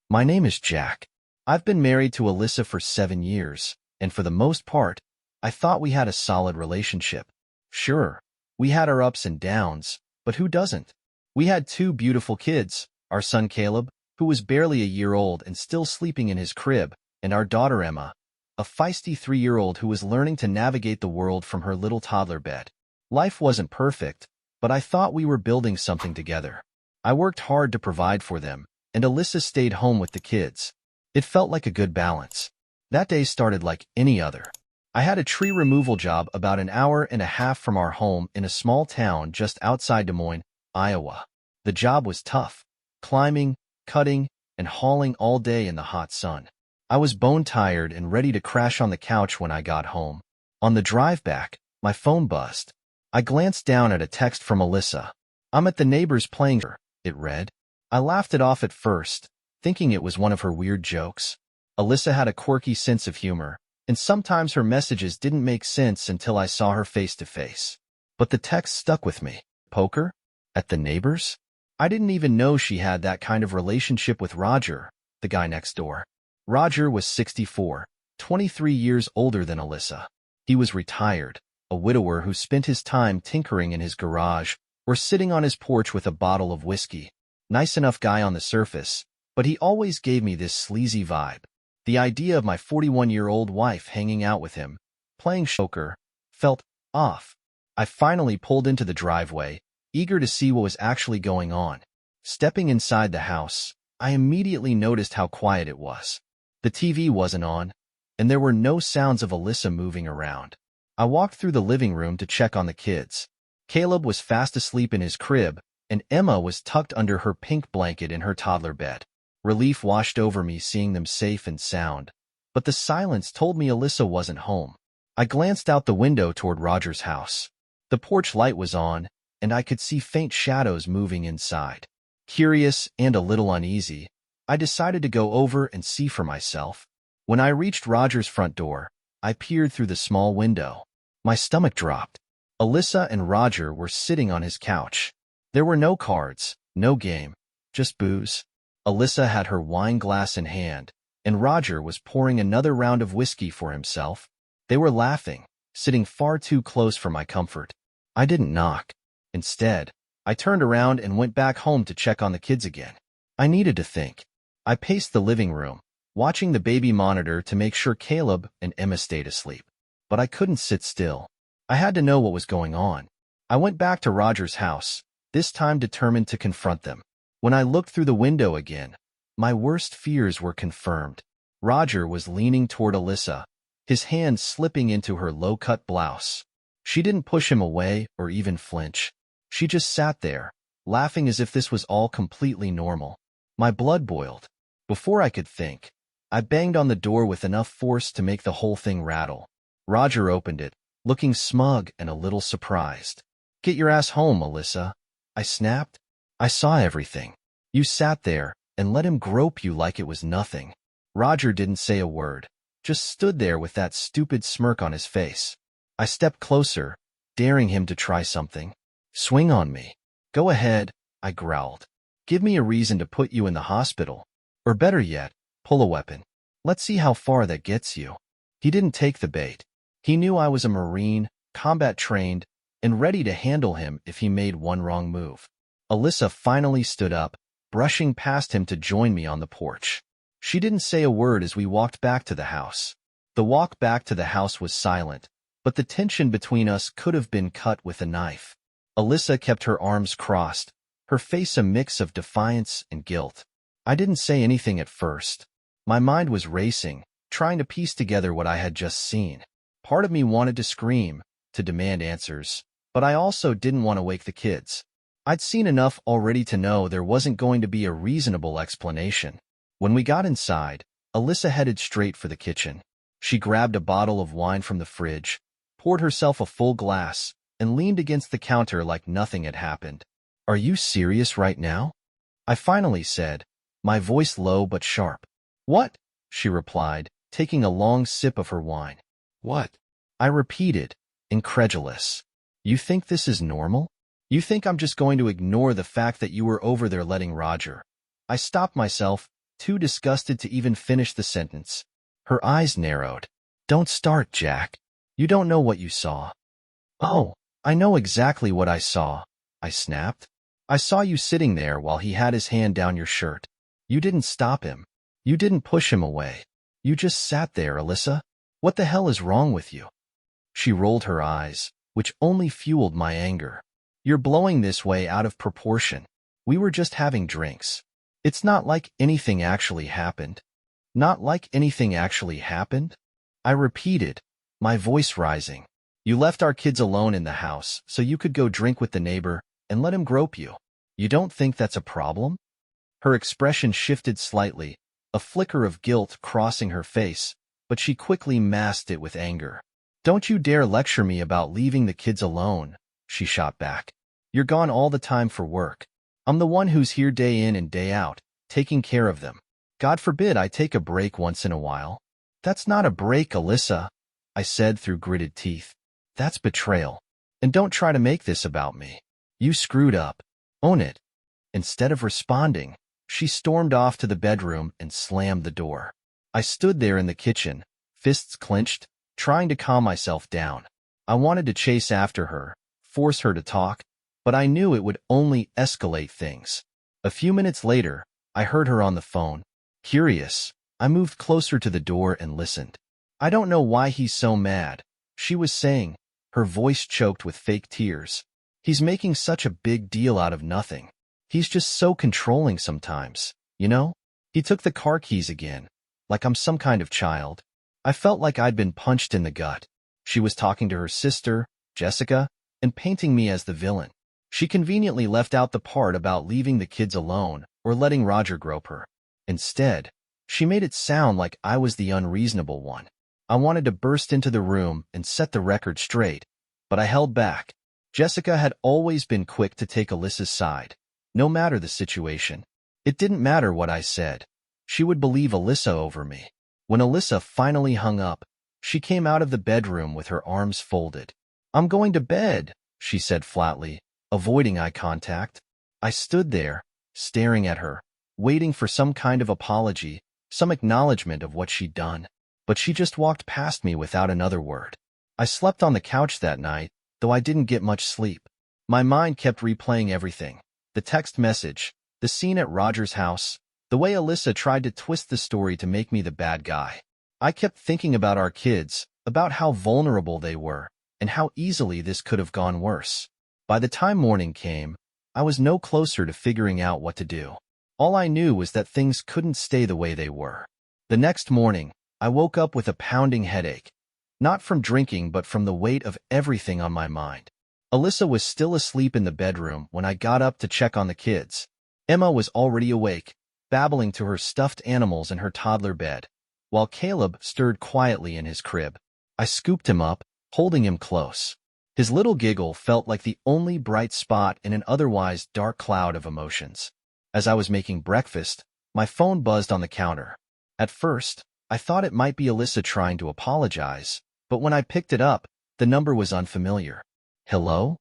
My name is Jack. I've been married to Alyssa for 7 years, and for the most part, I thought we had a solid relationship. Sure, we had our ups and downs, but who doesn't? We had 2 beautiful kids, our son Caleb, who was barely a year old and still sleeping in his crib, and our daughter Emma, a feisty 3-year-old who was learning to navigate the world from her little toddler bed. Life wasn't perfect, but I thought we were building something together. I worked hard to provide for them, and Alyssa stayed home with the kids. It felt like a good balance. That day started like any other. I had a tree removal job about an hour and a half from our home in a small town just outside Des Moines, Iowa. The job was tough, climbing, cutting, and hauling all day in the hot sun. I was bone-tired and ready to crash on the couch when I got home. On the drive back, my phone buzzed. I glanced down at a text from Alyssa. "I'm at the neighbor's playing," it read. I laughed it off at first, thinking it was one of her weird jokes. Alyssa had a quirky sense of humor, and sometimes her messages didn't make sense until I saw her face to face. But the text stuck with me. Poker? At the neighbor's? I didn't even know she had that kind of relationship with Roger, the guy next door. Roger was 64, 23 years older than Alyssa. He was retired, a widower who spent his time tinkering in his garage or sitting on his porch with a bottle of whiskey. Nice enough guy on the surface, but he always gave me this sleazy vibe. The idea of my 41-year-old wife hanging out with him, playing poker, felt off. I finally pulled into the driveway, eager to see what was actually going on. Stepping inside the house, I immediately noticed how quiet it was. The TV wasn't on, and there were no sounds of Alyssa moving around. I walked through the living room to check on the kids. Caleb was fast asleep in his crib, and Emma was tucked under her pink blanket in her toddler bed. Relief washed over me seeing them safe and sound, but the silence told me Alyssa wasn't home. I glanced out the window toward Roger's house. The porch light was on, and I could see faint shadows moving inside. Curious and a little uneasy, I decided to go over and see for myself. When I reached Roger's front door, I peered through the small window. My stomach dropped. Alyssa and Roger were sitting on his couch. There were no cards, no game, just booze. Alyssa had her wine glass in hand, and Roger was pouring another round of whiskey for himself. They were laughing, sitting far too close for my comfort. I didn't knock. Instead, I turned around and went back home to check on the kids again. I needed to think. I paced the living room, watching the baby monitor to make sure Caleb and Emma stayed asleep. But I couldn't sit still. I had to know what was going on. I went back to Roger's house, this time determined to confront them. When I looked through the window again, my worst fears were confirmed. Roger was leaning toward Alyssa, his hand slipping into her low-cut blouse. She didn't push him away or even flinch. She just sat there, laughing as if this was all completely normal. My blood boiled. Before I could think, I banged on the door with enough force to make the whole thing rattle. Roger opened it, looking smug and a little surprised. "Get your ass home, Alyssa," I snapped. "I saw everything. You sat there and let him grope you like it was nothing." Roger didn't say a word, just stood there with that stupid smirk on his face. I stepped closer, daring him to try something. "Swing on me." "Go ahead," I growled. "Give me a reason to put you in the hospital. Or better yet, pull a weapon. Let's see how far that gets you." He didn't take the bait. He knew I was a Marine, combat-trained, and ready to handle him if he made one wrong move. Alyssa finally stood up, brushing past him to join me on the porch. She didn't say a word as we walked back to the house. The walk back to the house was silent, but the tension between us could have been cut with a knife. Alyssa kept her arms crossed, her face a mix of defiance and guilt. I didn't say anything at first. My mind was racing, trying to piece together what I had just seen. Part of me wanted to scream, to demand answers, but I also didn't want to wake the kids. I'd seen enough already to know there wasn't going to be a reasonable explanation. When we got inside, Alyssa headed straight for the kitchen. She grabbed a bottle of wine from the fridge, poured herself a full glass, and leaned against the counter like nothing had happened. "Are you serious right now?" I finally said, my voice low but sharp. "What?" she replied, taking a long sip of her wine. "What?" I repeated, incredulous. "You think this is normal? You think I'm just going to ignore the fact that you were over there letting Roger?" I stopped myself, too disgusted to even finish the sentence. Her eyes narrowed. Don't start, Jack. You don't know what you saw. Oh, I know exactly what I saw, I snapped. I saw you sitting there while he had his hand down your shirt. You didn't stop him. You didn't push him away. You just sat there, Alyssa. What the hell is wrong with you? She rolled her eyes, which only fueled my anger. You're blowing this way out of proportion. We were just having drinks. It's not like anything actually happened. Not like anything actually happened? I repeated, my voice rising. You left our kids alone in the house so you could go drink with the neighbor and let him grope you. You don't think that's a problem? Her expression shifted slightly, a flicker of guilt crossing her face, but she quickly masked it with anger. Don't you dare lecture me about leaving the kids alone, she shot back. You're gone all the time for work. I'm the one who's here day in and day out, taking care of them. God forbid I take a break once in a while. That's not a break, Alyssa, I said through gritted teeth. That's betrayal. And don't try to make this about me. You screwed up. Own it. Instead of responding, she stormed off to the bedroom and slammed the door. I stood there in the kitchen, fists clenched, trying to calm myself down. I wanted to chase after her, force her to talk, but I knew it would only escalate things. A few minutes later, I heard her on the phone. Curious, I moved closer to the door and listened. I don't know why he's so mad, she was saying, her voice choked with fake tears. He's making such a big deal out of nothing. He's just so controlling sometimes, you know? He took the car keys again, like I'm some kind of child. I felt like I'd been punched in the gut. She was talking to her sister, Jessica, and painting me as the villain. She conveniently left out the part about leaving the kids alone or letting Roger grope her. Instead, she made it sound like I was the unreasonable one. I wanted to burst into the room and set the record straight, but I held back. Jessica had always been quick to take Alyssa's side, no matter the situation. It didn't matter what I said. She would believe Alyssa over me. When Alyssa finally hung up, she came out of the bedroom with her arms folded. I'm going to bed, she said flatly, avoiding eye contact. I stood there, staring at her, waiting for some kind of apology, some acknowledgement of what she'd done. But she just walked past me without another word. I slept on the couch that night, though I didn't get much sleep. My mind kept replaying everything. The text message, the scene at Roger's house, the way Alyssa tried to twist the story to make me the bad guy. I kept thinking about our kids, about how vulnerable they were, and how easily this could have gone worse. By the time morning came, I was no closer to figuring out what to do. All I knew was that things couldn't stay the way they were. The next morning, I woke up with a pounding headache, not from drinking but from the weight of everything on my mind. Alyssa was still asleep in the bedroom when I got up to check on the kids. Emma was already awake, babbling to her stuffed animals in her toddler bed, while Caleb stirred quietly in his crib. I scooped him up, holding him close. His little giggle felt like the only bright spot in an otherwise dark cloud of emotions. As I was making breakfast, my phone buzzed on the counter. At first, I thought it might be Alyssa trying to apologize, but when I picked it up, the number was unfamiliar. Hello?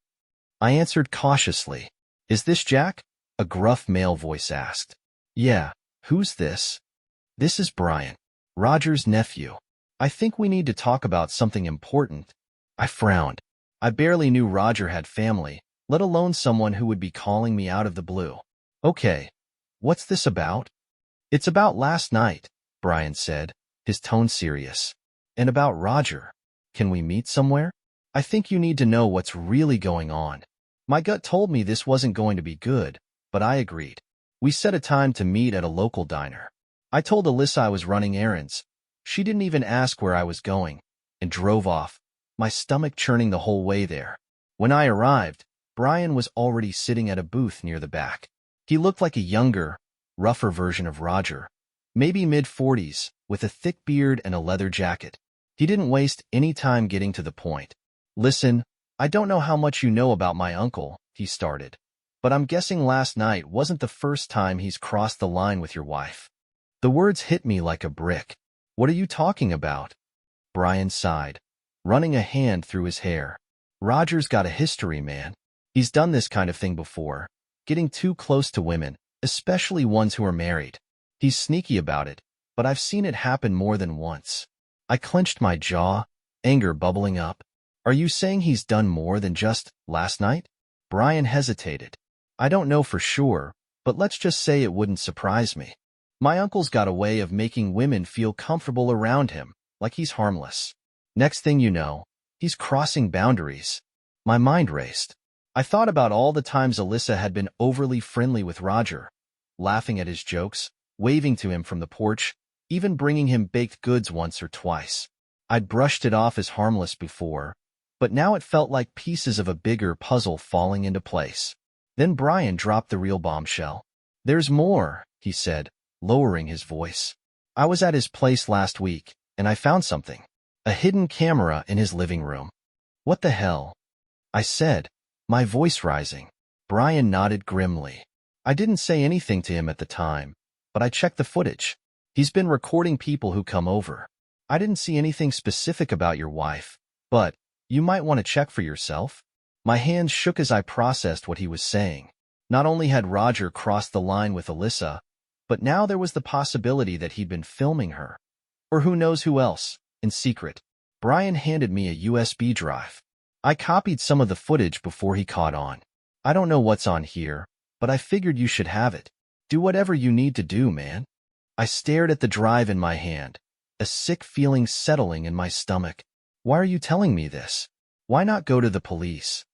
I answered cautiously. Is this Jack? A gruff male voice asked. Yeah, who's this? This is Brian, Roger's nephew. I think we need to talk about something important. I frowned. I barely knew Roger had family, let alone someone who would be calling me out of the blue. Okay, what's this about? It's about last night, Brian said, his tone serious. And about Roger. Can we meet somewhere? I think you need to know what's really going on. My gut told me this wasn't going to be good, but I agreed. We set a time to meet at a local diner. I told Alyssa I was running errands. She didn't even ask where I was going, and drove off, my stomach churning the whole way there. When I arrived, Brian was already sitting at a booth near the back. He looked like a younger, rougher version of Roger, maybe mid-40s, with a thick beard and a leather jacket. He didn't waste any time getting to the point. Listen, I don't know how much you know about my uncle, he started, but I'm guessing last night wasn't the first time he's crossed the line with your wife. The words hit me like a brick. What are you talking about? Brian sighed, running a hand through his hair. Roger's got a history, man. He's done this kind of thing before, getting too close to women, especially ones who are married. He's sneaky about it, but I've seen it happen more than once. I clenched my jaw, anger bubbling up. Are you saying he's done more than just last night? Brian hesitated. I don't know for sure, but let's just say it wouldn't surprise me. My uncle's got a way of making women feel comfortable around him, like he's harmless. Next thing you know, he's crossing boundaries. My mind raced. I thought about all the times Alyssa had been overly friendly with Roger, laughing at his jokes, waving to him from the porch, even bringing him baked goods once or twice. I'd brushed it off as harmless before, but now it felt like pieces of a bigger puzzle falling into place. Then Brian dropped the real bombshell. There's more, he said, lowering his voice. I was at his place last week, and I found something. A hidden camera in his living room. What the hell? I said, my voice rising. Brian nodded grimly. I didn't say anything to him at the time, but I checked the footage. He's been recording people who come over. I didn't see anything specific about your wife, but you might want to check for yourself. My hands shook as I processed what he was saying. Not only had Roger crossed the line with Alyssa, but now there was the possibility that he'd been filming her. Or who knows who else, in secret. Brian handed me a USB drive. I copied some of the footage before he caught on. I don't know what's on here, but I figured you should have it. Do whatever you need to do, man. I stared at the drive in my hand, a sick feeling settling in my stomach. Why are you telling me this? Why not go to the police?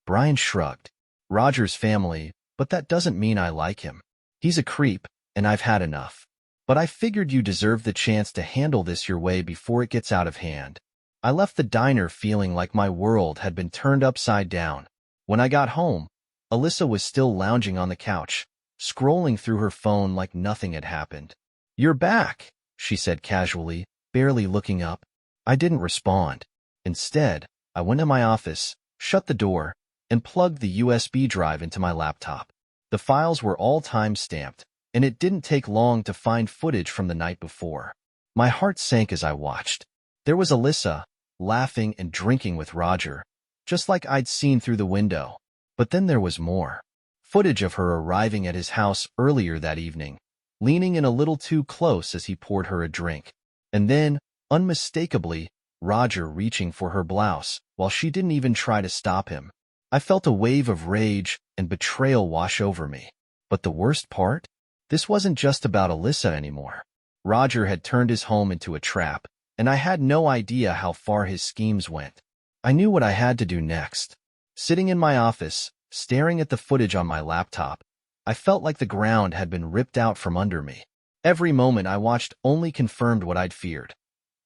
Brian shrugged. Roger's family, but that doesn't mean I like him. He's a creep, and I've had enough. But I figured you deserved the chance to handle this your way before it gets out of hand. I left the diner feeling like my world had been turned upside down. When I got home, Alyssa was still lounging on the couch, scrolling through her phone like nothing had happened. You're back, she said casually, barely looking up. I didn't respond. Instead, I went to my office, shut the door, and plugged the USB drive into my laptop. The files were all time-stamped, and it didn't take long to find footage from the night before. My heart sank as I watched. There was Alyssa, laughing and drinking with Roger, just like I'd seen through the window. But then there was more. Footage of her arriving at his house earlier that evening, leaning in a little too close as he poured her a drink. And then, unmistakably, Roger reaching for her blouse while she didn't even try to stop him. I felt a wave of rage and betrayal wash over me. But the worst part? This wasn't just about Alyssa anymore. Roger had turned his home into a trap, and I had no idea how far his schemes went. I knew what I had to do next. Sitting in my office, staring at the footage on my laptop, I felt like the ground had been ripped out from under me. Every moment I watched only confirmed what I'd feared.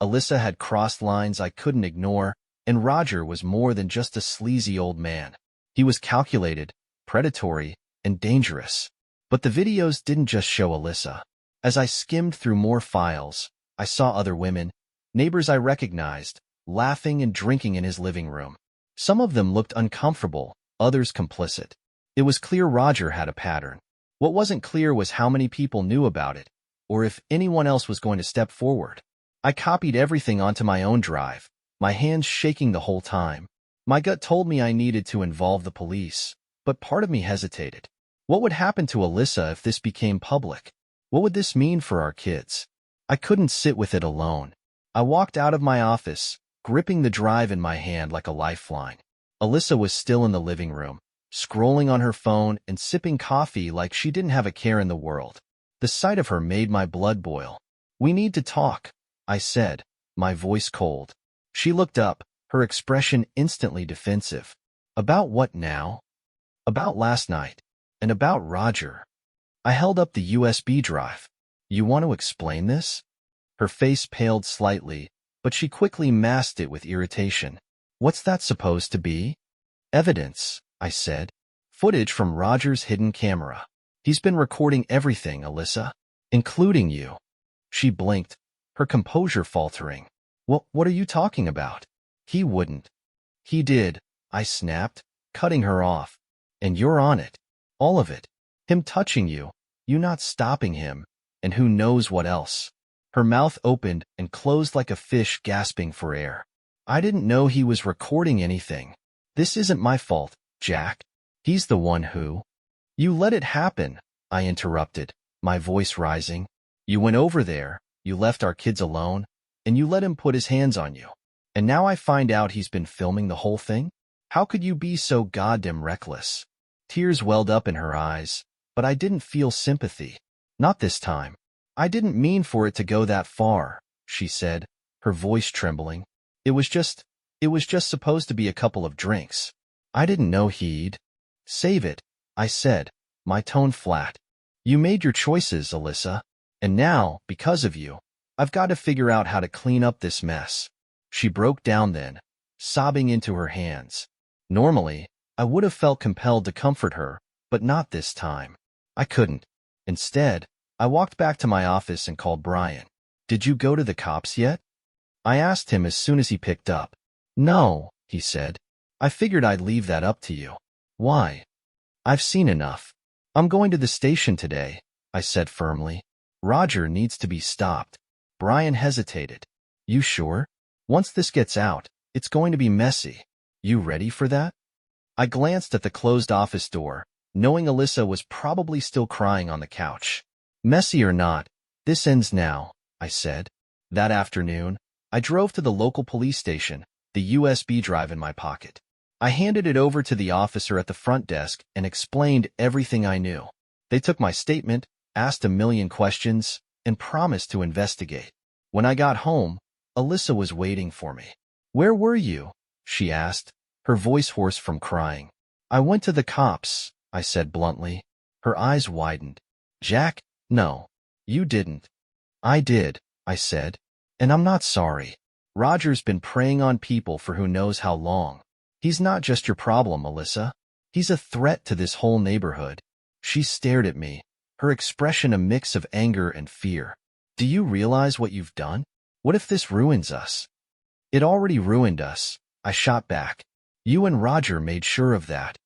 Alyssa had crossed lines I couldn't ignore, and Roger was more than just a sleazy old man. He was calculated, predatory, and dangerous. But the videos didn't just show Alyssa. As I skimmed through more files, I saw other women, neighbors I recognized, laughing and drinking in his living room. Some of them looked uncomfortable, others complicit. It was clear Roger had a pattern. What wasn't clear was how many people knew about it, or if anyone else was going to step forward. I copied everything onto my own drive, my hands shaking the whole time. My gut told me I needed to involve the police, but part of me hesitated. What would happen to Alyssa if this became public? What would this mean for our kids? I couldn't sit with it alone. I walked out of my office, gripping the drive in my hand like a lifeline. Alyssa was still in the living room, scrolling on her phone and sipping coffee like she didn't have a care in the world. The sight of her made my blood boil. We need to talk, I said, my voice cold. She looked up, her expression instantly defensive. About what now? About last night. And about Roger. I held up the USB drive. You want to explain this? Her face paled slightly, but she quickly masked it with irritation. What's that supposed to be? Evidence, I said. Footage from Roger's hidden camera. He's been recording everything, Alyssa, including you. She blinked, her composure faltering. What are you talking about? He wouldn't. He did, I snapped, cutting her off. And you're on it. All of it. Him touching you, you not stopping him, and who knows what else. Her mouth opened and closed like a fish gasping for air. I didn't know he was recording anything. This isn't my fault, Jack. He's the one who... You let it happen, I interrupted, my voice rising. You went over there, you left our kids alone, and you let him put his hands on you. And now I find out he's been filming the whole thing? How could you be so goddamn reckless? Tears welled up in her eyes, but I didn't feel sympathy. Not this time. I didn't mean for it to go that far, she said, her voice trembling. It was just supposed to be a couple of drinks. I didn't know he'd. Save it, I said, my tone flat. You made your choices, Alyssa. And now, because of you, I've got to figure out how to clean up this mess. She broke down then, sobbing into her hands. Normally, I would have felt compelled to comfort her, but not this time. I couldn't. Instead, I walked back to my office and called Brian. Did you go to the cops yet? I asked him as soon as he picked up. No, he said. I figured I'd leave that up to you. Why? I've seen enough. I'm going to the station today, I said firmly. Roger needs to be stopped. Brian hesitated. You sure? Once this gets out, it's going to be messy. You ready for that? I glanced at the closed office door, knowing Alyssa was probably still crying on the couch. Messy or not, this ends now, I said. That afternoon, I drove to the local police station, the USB drive in my pocket. I handed it over to the officer at the front desk and explained everything I knew. They took my statement, asked a million questions, and promised to investigate. When I got home, Alyssa was waiting for me. Where were you? She asked, her voice hoarse from crying. I went to the cops, I said bluntly. Her eyes widened. Jack, no, you didn't. I did, I said, and I'm not sorry. Roger's been preying on people for who knows how long. He's not just your problem, Alyssa. He's a threat to this whole neighborhood. She stared at me, her expression a mix of anger and fear. Do you realize what you've done? What if this ruins us? It already ruined us, I shot back. You and Roger made sure of that.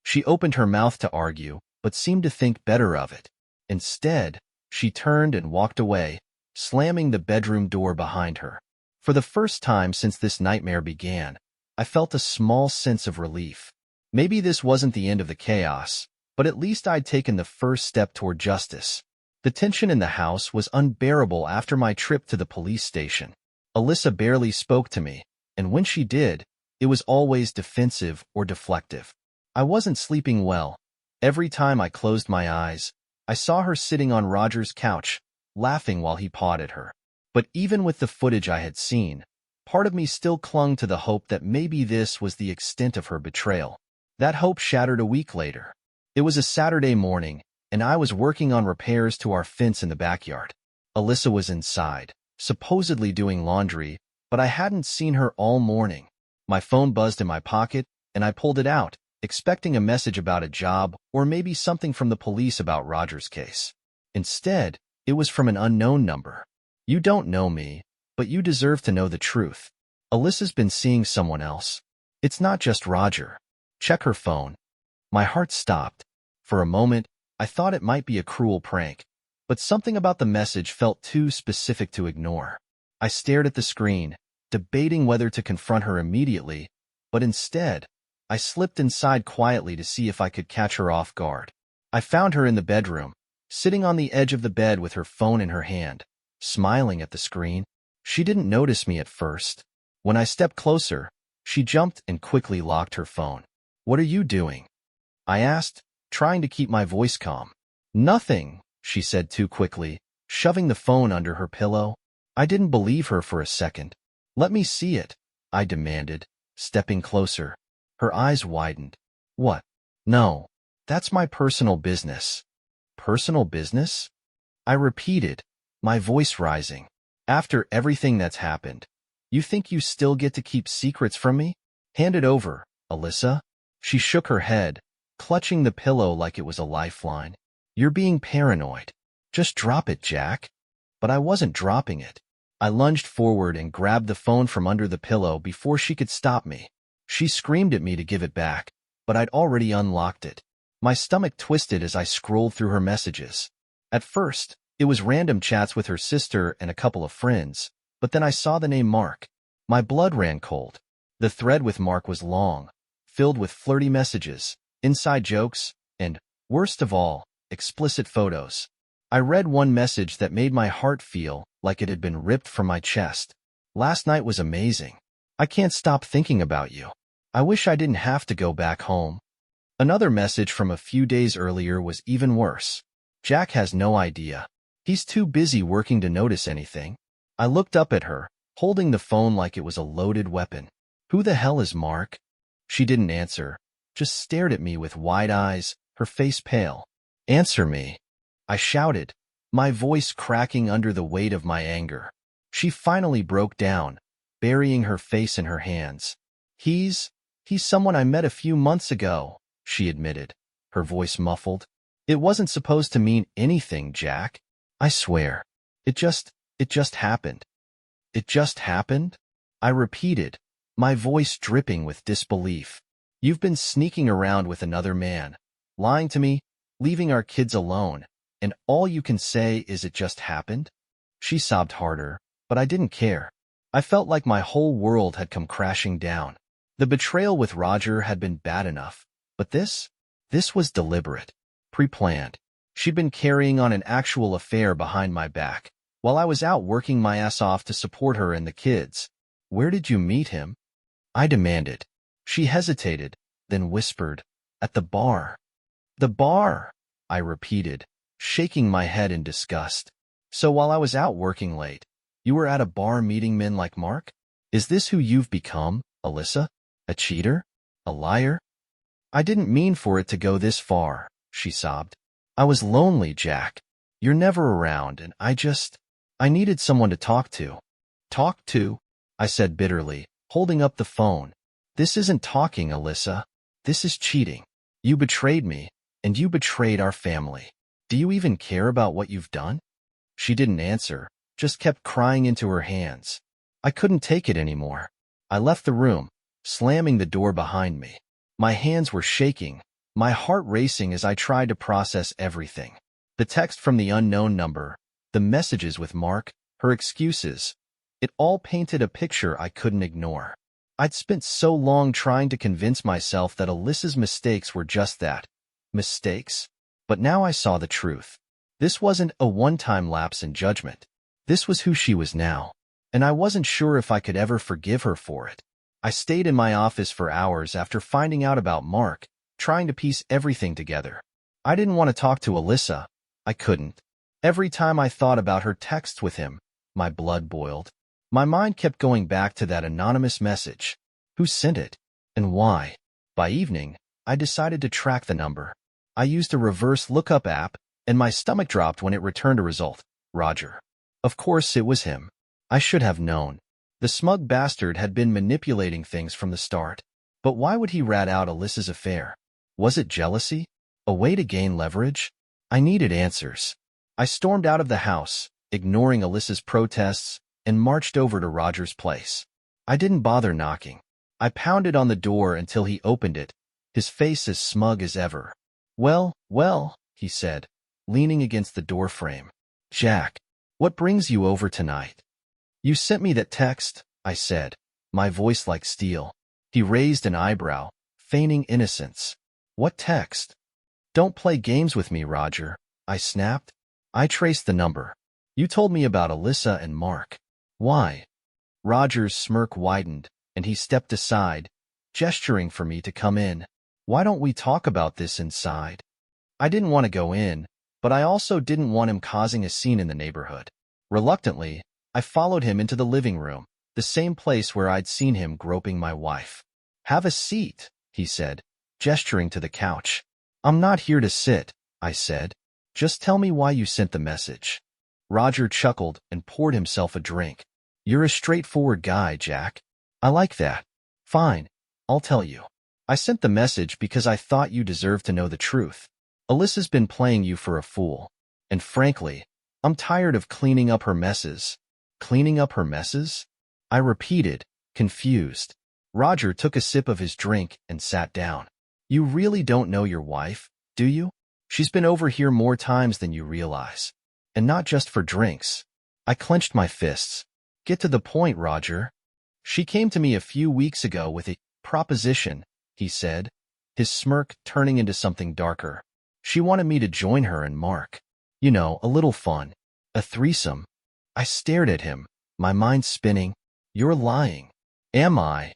She opened her mouth to argue, but seemed to think better of it. Instead, she turned and walked away, slamming the bedroom door behind her. For the first time since this nightmare began, I felt a small sense of relief. Maybe this wasn't the end of the chaos, but at least I'd taken the first step toward justice. The tension in the house was unbearable after my trip to the police station. Alyssa barely spoke to me, and when she did, it was always defensive or deflective. I wasn't sleeping well. Every time I closed my eyes, I saw her sitting on Roger's couch, laughing while he pawed at her. But even with the footage I had seen, part of me still clung to the hope that maybe this was the extent of her betrayal. That hope shattered a week later. It was a Saturday morning, and I was working on repairs to our fence in the backyard. Alyssa was inside, supposedly doing laundry, but I hadn't seen her all morning. My phone buzzed in my pocket, and I pulled it out, expecting a message about a job or maybe something from the police about Roger's case. Instead, it was from an unknown number. You don't know me, but you deserve to know the truth. Alyssa's been seeing someone else. It's not just Roger. Check her phone. My heart stopped. For a moment, I thought it might be a cruel prank, but something about the message felt too specific to ignore. I stared at the screen, debating whether to confront her immediately, but instead, I slipped inside quietly to see if I could catch her off guard. I found her in the bedroom, sitting on the edge of the bed with her phone in her hand, smiling at the screen. She didn't notice me at first. When I stepped closer, she jumped and quickly locked her phone. What are you doing? I asked, trying to keep my voice calm. Nothing, she said too quickly, shoving the phone under her pillow. I didn't believe her for a second. Let me see it, I demanded, stepping closer. Her eyes widened. What? No, that's my personal business. Personal business? I repeated, my voice rising. After everything that's happened, you think you still get to keep secrets from me? Hand it over, Alyssa. She shook her head, clutching the pillow like it was a lifeline. You're being paranoid. Just drop it, Jack. But I wasn't dropping it. I lunged forward and grabbed the phone from under the pillow before she could stop me. She screamed at me to give it back, but I'd already unlocked it. My stomach twisted as I scrolled through her messages. At first, it was random chats with her sister and a couple of friends, but then I saw the name Mark. My blood ran cold. The thread with Mark was long, filled with flirty messages, inside jokes, and, worst of all, explicit photos. I read one message that made my heart feel like it had been ripped from my chest. Last night was amazing. I can't stop thinking about you. I wish I didn't have to go back home. Another message from a few days earlier was even worse. Jack has no idea. He's too busy working to notice anything. I looked up at her, holding the phone like it was a loaded weapon. Who the hell is Mark? She didn't answer, just stared at me with wide eyes, her face pale. Answer me, I shouted, my voice cracking under the weight of my anger. She finally broke down, burying her face in her hands. He's someone I met a few months ago, she admitted, her voice muffled. It wasn't supposed to mean anything, Jack. I swear. It just happened. It just happened? I repeated, my voice dripping with disbelief. You've been sneaking around with another man, lying to me, leaving our kids alone, and all you can say is it just happened? She sobbed harder, but I didn't care. I felt like my whole world had come crashing down. The betrayal with Roger had been bad enough, but this was deliberate, pre-planned. She'd been carrying on an actual affair behind my back, while I was out working my ass off to support her and the kids. Where did you meet him? I demanded. She hesitated, then whispered, at the bar. The bar, I repeated, shaking my head in disgust. So while I was out working late, you were at a bar meeting men like Mark? Is this who you've become, Alyssa? A cheater? A liar? I didn't mean for it to go this far, she sobbed. I was lonely, Jack. You're never around, and I needed someone to talk to. Talk to? I said bitterly, holding up the phone. This isn't talking, Alyssa. This is cheating. You betrayed me, and you betrayed our family. Do you even care about what you've done? She didn't answer, just kept crying into her hands. I couldn't take it anymore. I left the room, slamming the door behind me. My hands were shaking, my heart racing as I tried to process everything. The text from the unknown number, the messages with Mark, her excuses. It all painted a picture I couldn't ignore. I'd spent so long trying to convince myself that Alyssa's mistakes were just that, mistakes. But now I saw the truth. This wasn't a one-time lapse in judgment. This was who she was now, and I wasn't sure if I could ever forgive her for it. I stayed in my office for hours after finding out about Mark, trying to piece everything together. I didn't want to talk to Alyssa. I couldn't. Every time I thought about her texts with him, my blood boiled. My mind kept going back to that anonymous message. Who sent it? And why? By evening, I decided to track the number. I used a reverse lookup app, and my stomach dropped when it returned a result. Roger. Of course it was him. I should have known. The smug bastard had been manipulating things from the start. But why would he rat out Alyssa's affair? Was it jealousy? A way to gain leverage? I needed answers. I stormed out of the house, ignoring Alyssa's protests, and marched over to Roger's place. I didn't bother knocking. I pounded on the door until he opened it, his face as smug as ever. Well, he said, leaning against the doorframe. Jack, what brings you over tonight? You sent me that text, I said, my voice like steel. He raised an eyebrow, feigning innocence. What text? Don't play games with me, Roger, I snapped. I traced the number. You told me about Alyssa and Mark. Why? Roger's smirk widened, and he stepped aside, gesturing for me to come in. Why don't we talk about this inside? I didn't want to go in, but I also didn't want him causing a scene in the neighborhood. Reluctantly, I followed him into the living room, the same place where I'd seen him groping my wife. Have a seat, he said, gesturing to the couch. I'm not here to sit, I said. Just tell me why you sent the message. Roger chuckled and poured himself a drink. You're a straightforward guy, Jack. I like that. Fine, I'll tell you. I sent the message because I thought you deserved to know the truth. Alyssa's been playing you for a fool. And frankly, I'm tired of cleaning up her messes. Cleaning up her messes? I repeated, confused. Roger took a sip of his drink and sat down. You really don't know your wife, do you? She's been over here more times than you realize. And not just for drinks. I clenched my fists. Get to the point, Roger. She came to me a few weeks ago with a proposition, he said, his smirk turning into something darker. She wanted me to join her and Mark. You know, a little fun. A threesome. I stared at him, my mind spinning. You're lying. Am I?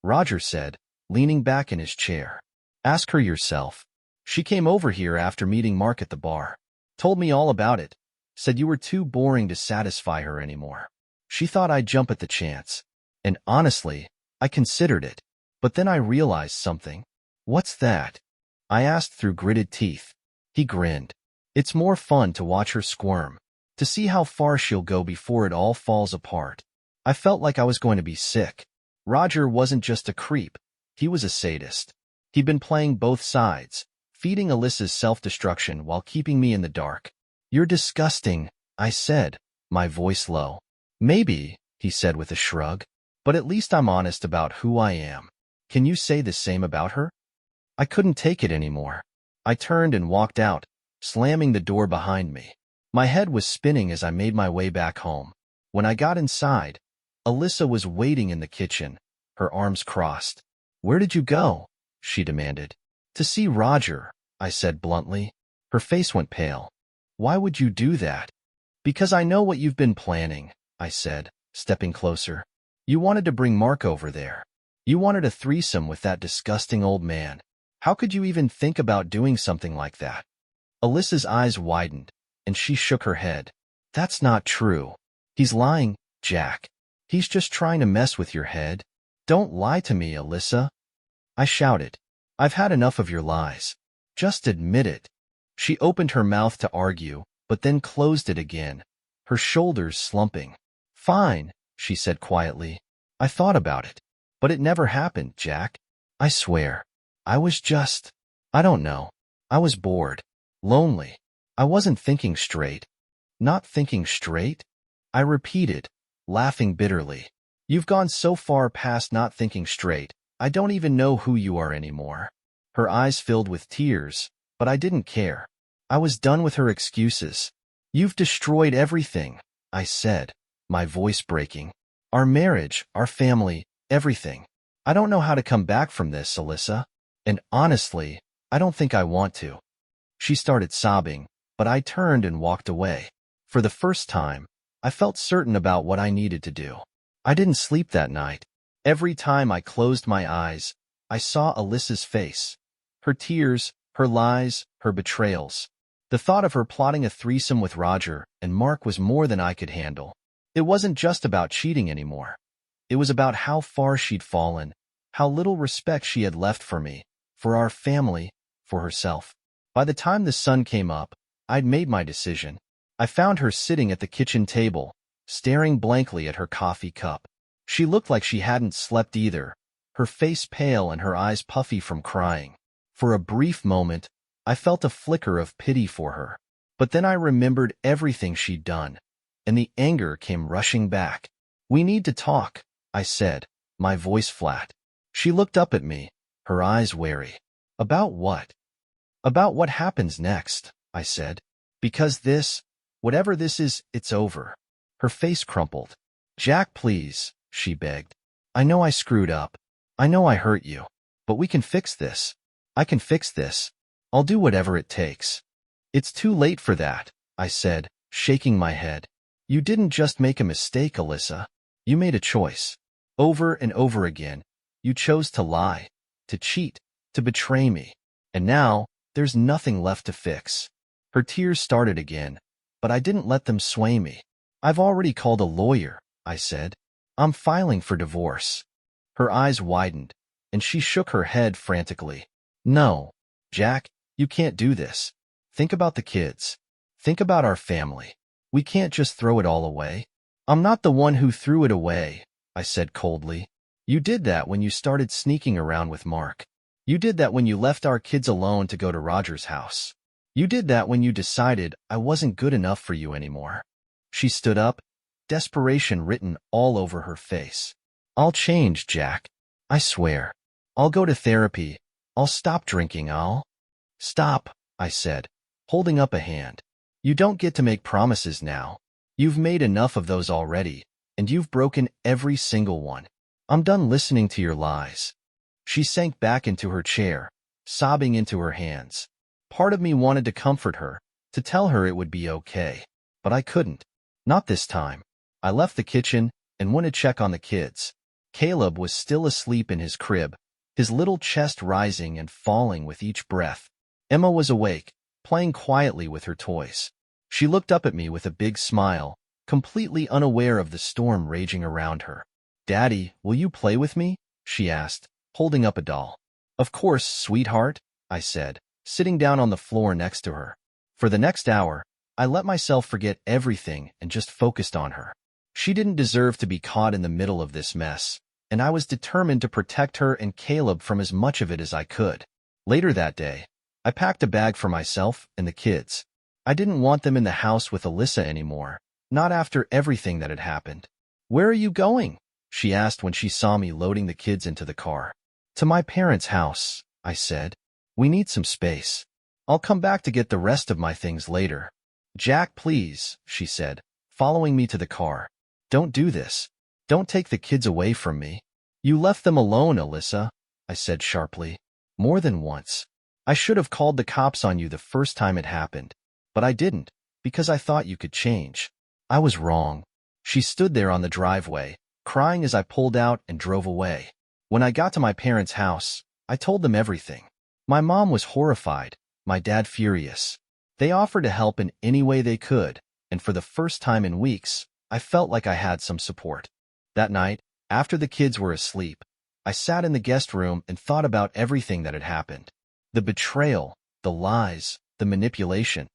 Roger said, leaning back in his chair. Ask her yourself. She came over here after meeting Mark at the bar. Told me all about it. Said you were too boring to satisfy her anymore. She thought I'd jump at the chance. And honestly, I considered it. But then I realized something. What's that? I asked through gritted teeth. He grinned. It's more fun to watch her squirm. To see how far she'll go before it all falls apart. I felt like I was going to be sick. Roger wasn't just a creep. He was a sadist. He'd been playing both sides, feeding Alyssa's self-destruction while keeping me in the dark. You're disgusting, I said, my voice low. Maybe, he said with a shrug, but at least I'm honest about who I am. Can you say the same about her? I couldn't take it anymore. I turned and walked out, slamming the door behind me. My head was spinning as I made my way back home. When I got inside, Alyssa was waiting in the kitchen, her arms crossed. Where did you go? She demanded. To see Roger, I said bluntly. Her face went pale. Why would you do that? Because I know what you've been planning, I said, stepping closer. You wanted to bring Mark over there. You wanted a threesome with that disgusting old man. How could you even think about doing something like that? Alyssa's eyes widened, and she shook her head. That's not true. He's lying, Jack. He's just trying to mess with your head. Don't lie to me, Alyssa. I shouted. I've had enough of your lies. Just admit it. She opened her mouth to argue, but then closed it again, her shoulders slumping. Fine, she said quietly. I thought about it. But it never happened, Jack. I swear. I don't know. I was bored. Lonely. I wasn't thinking straight. Not thinking straight? I repeated, laughing bitterly. You've gone so far past not thinking straight, I don't even know who you are anymore. Her eyes filled with tears, but I didn't care. I was done with her excuses. You've destroyed everything, I said, my voice breaking. Our marriage, our family, everything. I don't know how to come back from this, Alyssa. And honestly, I don't think I want to. She started sobbing, but I turned and walked away. For the first time, I felt certain about what I needed to do. I didn't sleep that night. Every time I closed my eyes, I saw Alyssa's face. Her tears, her lies, her betrayals. The thought of her plotting a threesome with Roger and Mark was more than I could handle. It wasn't just about cheating anymore. It was about how far she'd fallen, how little respect she had left for me, for our family, for herself. By the time the sun came up, I'd made my decision. I found her sitting at the kitchen table, staring blankly at her coffee cup. She looked like she hadn't slept either, her face pale and her eyes puffy from crying. For a brief moment, I felt a flicker of pity for her. But then I remembered everything she'd done, and the anger came rushing back. We need to talk, I said, my voice flat. She looked up at me, her eyes wary. About what? About what happens next, I said. Because whatever this is, it's over. Her face crumpled. Jack, please, she begged. I know I screwed up. I know I hurt you. But we can fix this. I can fix this. I'll do whatever it takes. It's too late for that, I said, shaking my head. You didn't just make a mistake, Alyssa. You made a choice. Over and over again, you chose to lie, to cheat, to betray me. And now, there's nothing left to fix. Her tears started again, but I didn't let them sway me. I've already called a lawyer, I said. I'm filing for divorce. Her eyes widened, and she shook her head frantically. No, Jack, you can't do this. Think about the kids. Think about our family. We can't just throw it all away. I'm not the one who threw it away, I said coldly. You did that when you started sneaking around with Mark. You did that when you left our kids alone to go to Roger's house. You did that when you decided I wasn't good enough for you anymore. She stood up, desperation written all over her face. I'll change, Jack. I swear. I'll go to therapy. I'll stop drinking. Stop, I said, holding up a hand. You don't get to make promises now. You've made enough of those already, and you've broken every single one. I'm done listening to your lies. She sank back into her chair, sobbing into her hands. Part of me wanted to comfort her, to tell her it would be okay. But I couldn't. Not this time. I left the kitchen and went to check on the kids. Caleb was still asleep in his crib, his little chest rising and falling with each breath. Emma was awake, playing quietly with her toys. She looked up at me with a big smile, completely unaware of the storm raging around her. "Daddy, will you play with me?" she asked, holding up a doll. "Of course, sweetheart," I said, sitting down on the floor next to her. For the next hour, I let myself forget everything and just focused on her. She didn't deserve to be caught in the middle of this mess, and I was determined to protect her and Caleb from as much of it as I could. Later that day, I packed a bag for myself and the kids. I didn't want them in the house with Alyssa anymore, not after everything that had happened. "Where are you going?" she asked when she saw me loading the kids into the car. "To my parents' house," I said. "We need some space. I'll come back to get the rest of my things later." "Jack, please," she said, following me to the car. "Don't do this. Don't take the kids away from me." "You left them alone, Alyssa," I said sharply. "More than once. I should have called the cops on you the first time it happened, but I didn't, because I thought you could change. I was wrong." She stood there on the driveway, crying as I pulled out and drove away. When I got to my parents' house, I told them everything. My mom was horrified, my dad furious. They offered to help in any way they could, and for the first time in weeks, I felt like I had some support. That night, after the kids were asleep, I sat in the guest room and thought about everything that had happened. The betrayal, the lies, the manipulation.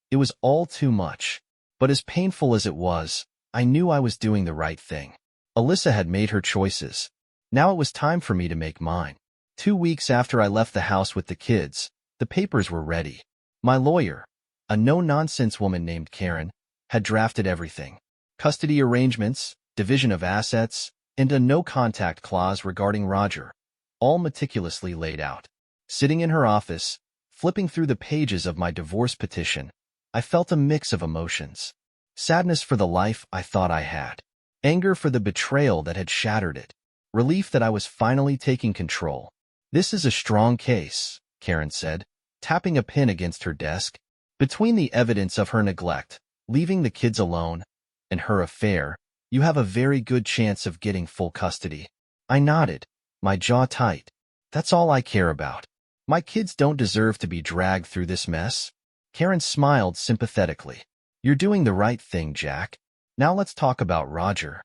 It was all too much. But as painful as it was, I knew I was doing the right thing. Alyssa had made her choices. Now it was time for me to make mine. 2 weeks after I left the house with the kids, the papers were ready. My lawyer, a no-nonsense woman named Karen, had drafted everything. Custody arrangements, division of assets, and a no-contact clause regarding Roger, all meticulously laid out. Sitting in her office, flipping through the pages of my divorce petition, I felt a mix of emotions. Sadness for the life I thought I had. Anger for the betrayal that had shattered it. Relief that I was finally taking control. "This is a strong case," Karen said, tapping a pen against her desk. "Between the evidence of her neglect, leaving the kids alone, and her affair, you have a very good chance of getting full custody." I nodded, my jaw tight. "That's all I care about. My kids don't deserve to be dragged through this mess." Karen smiled sympathetically. "You're doing the right thing, Jack. Now let's talk about Roger."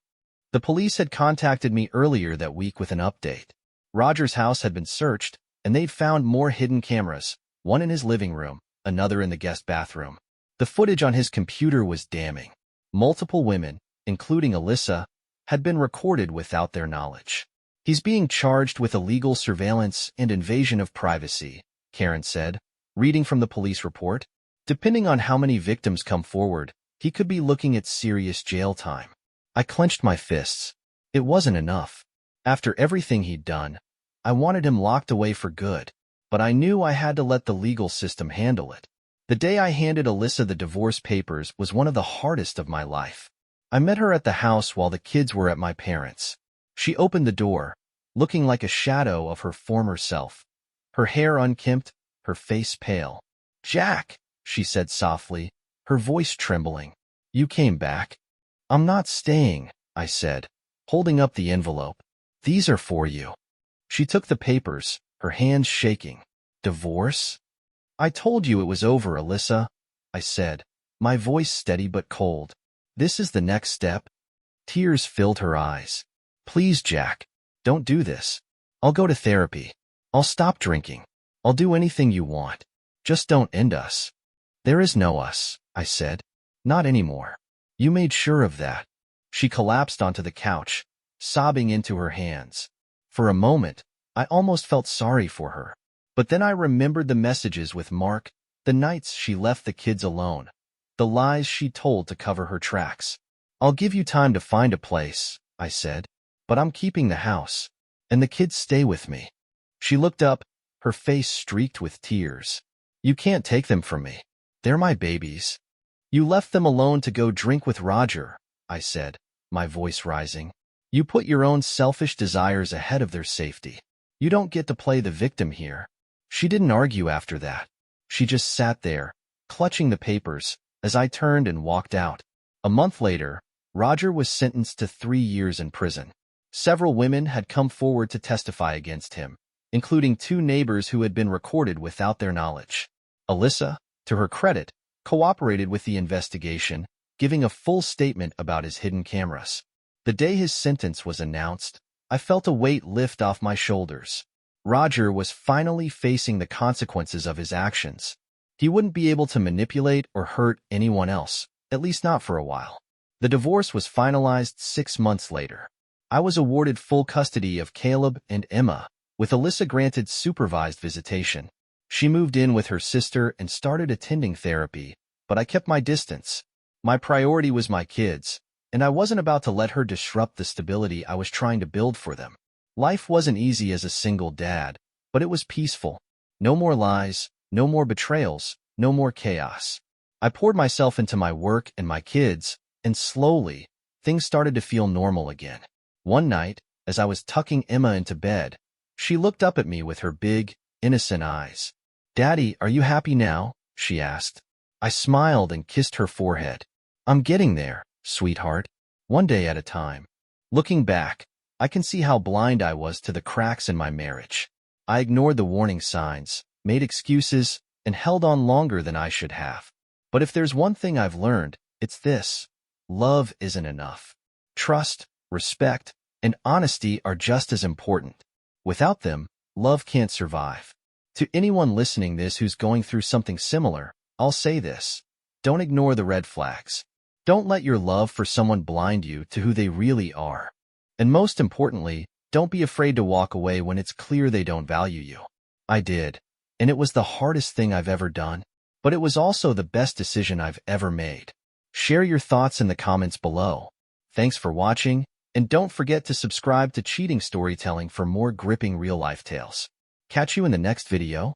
The police had contacted me earlier that week with an update. Roger's house had been searched, and they'd found more hidden cameras, one in his living room, another in the guest bathroom. The footage on his computer was damning. Multiple women, including Alyssa, had been recorded without their knowledge. "He's being charged with illegal surveillance and invasion of privacy," Karen said, reading from the police report. "Depending on how many victims come forward, he could be looking at serious jail time." I clenched my fists. It wasn't enough. After everything he'd done, I wanted him locked away for good, but I knew I had to let the legal system handle it. The day I handed Alyssa the divorce papers was one of the hardest of my life. I met her at the house while the kids were at my parents'. She opened the door, looking like a shadow of her former self, her hair unkempt, her face pale. "Jack," she said softly, her voice trembling. "You came back?" "I'm not staying," I said, holding up the envelope. "These are for you." She took the papers, her hands shaking. "Divorce?" "I told you it was over, Alyssa," I said, my voice steady but cold. "This is the next step." Tears filled her eyes. "Please, Jack, don't do this. I'll go to therapy. I'll stop drinking. I'll do anything you want. Just don't end us." "There is no us," I said. "Not anymore. You made sure of that." She collapsed onto the couch, sobbing into her hands. For a moment, I almost felt sorry for her. But then I remembered the messages with Mark, the nights she left the kids alone, the lies she told to cover her tracks. "I'll give you time to find a place," I said, "but I'm keeping the house, and the kids stay with me." She looked up, her face streaked with tears. "You can't take them from me. They're my babies." "You left them alone to go drink with Roger," I said, my voice rising. "You put your own selfish desires ahead of their safety. You don't get to play the victim here." She didn't argue after that. She just sat there, clutching the papers, as I turned and walked out. A month later, Roger was sentenced to 3 years in prison. Several women had come forward to testify against him, including 2 neighbors who had been recorded without their knowledge. Alyssa, to her credit, cooperated with the investigation, giving a full statement about his hidden cameras. The day his sentence was announced, I felt a weight lift off my shoulders. Roger was finally facing the consequences of his actions. He wouldn't be able to manipulate or hurt anyone else, at least not for a while. The divorce was finalized 6 months later. I was awarded full custody of Caleb and Emma, with Alyssa granted supervised visitation. She moved in with her sister and started attending therapy, but I kept my distance. My priority was my kids, and I wasn't about to let her disrupt the stability I was trying to build for them. Life wasn't easy as a single dad, but it was peaceful. No more lies, no more betrayals, no more chaos. I poured myself into my work and my kids, and slowly, things started to feel normal again. One night, as I was tucking Emma into bed, she looked up at me with her big, innocent eyes. "Daddy, are you happy now?" she asked. I smiled and kissed her forehead. "I'm getting there, sweetheart. One day at a time." Looking back, I can see how blind I was to the cracks in my marriage. I ignored the warning signs, made excuses, and held on longer than I should have. But if there's one thing I've learned, it's this: love isn't enough. Trust, respect, and honesty are just as important. Without them, love can't survive. To anyone listening this who's going through something similar, I'll say this: don't ignore the red flags. Don't let your love for someone blind you to who they really are. And most importantly, don't be afraid to walk away when it's clear they don't value you. I did, and it was the hardest thing I've ever done, but it was also the best decision I've ever made. Share your thoughts in the comments below. Thanks for watching, and don't forget to subscribe to Cheating Storytelling for more gripping real-life tales. Catch you in the next video.